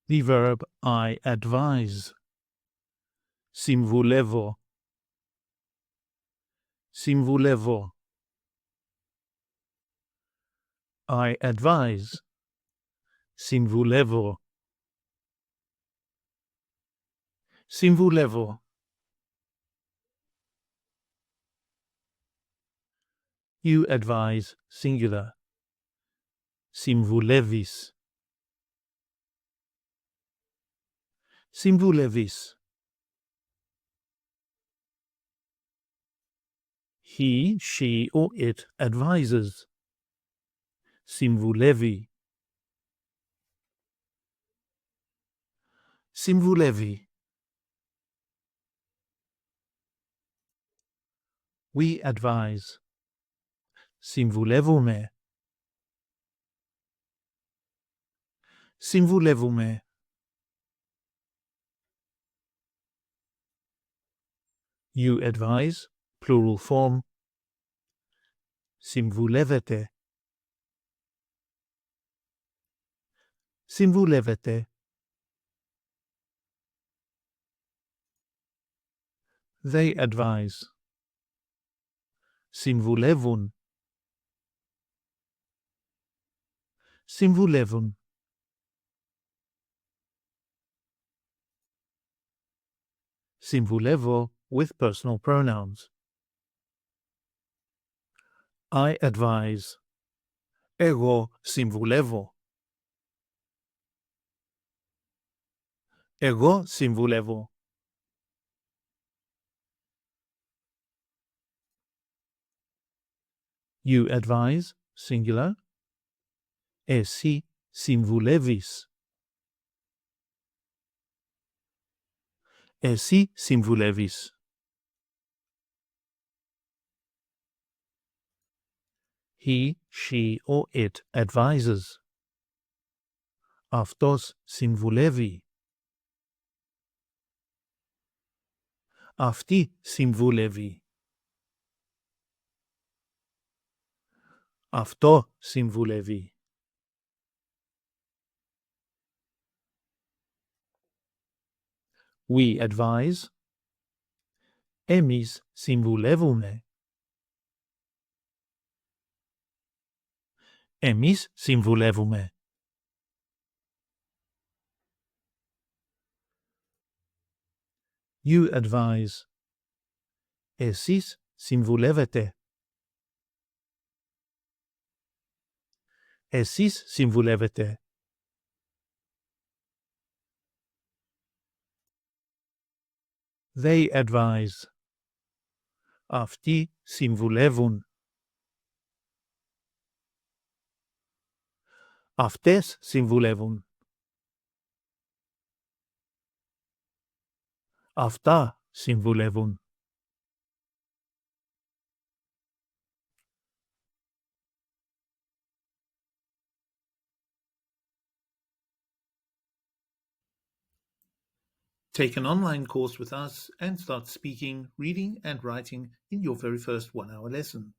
The verb I advise. Συμβουλεύω. Συμβουλεύω. I advise. Συμβουλεύω. Συμβουλεύω. You advise, singular. Συμβουλεύεις. Συμβουλεύεις. He, she, or it advises. Συμβουλεύει. Συμβουλεύει. We advise. Συμβουλεύομαι. Συμβουλεύομαι. You advise, plural form. Συμβουλεύεται. Συμβουλεύεται. They advise. Συμβουλεύουν. Συμβουλεύουν. Συμβουλεύω with personal pronouns. I advise. Εγώ συμβουλεύω. Εγώ συμβουλεύω. You advise, singular. Εσύ συμβουλεύεις. Εσύ συμβουλεύεις. He, she, or it advises. Αυτός συμβουλεύει. Αυτή συμβουλεύει. Αυτό συμβουλεύει. We advise. Εμείς συμβουλεύουμε. Εμείς συμβουλεύουμε. You advise. Εσείς συμβουλεύετε. Εσείς συμβουλεύετε. They advise. Αυτοί συμβουλεύουν. Αυτές συμβουλεύουν. Αυτά συμβουλεύουν. Take an online course with us and start speaking, reading, and writing in your very first 1-hour lesson.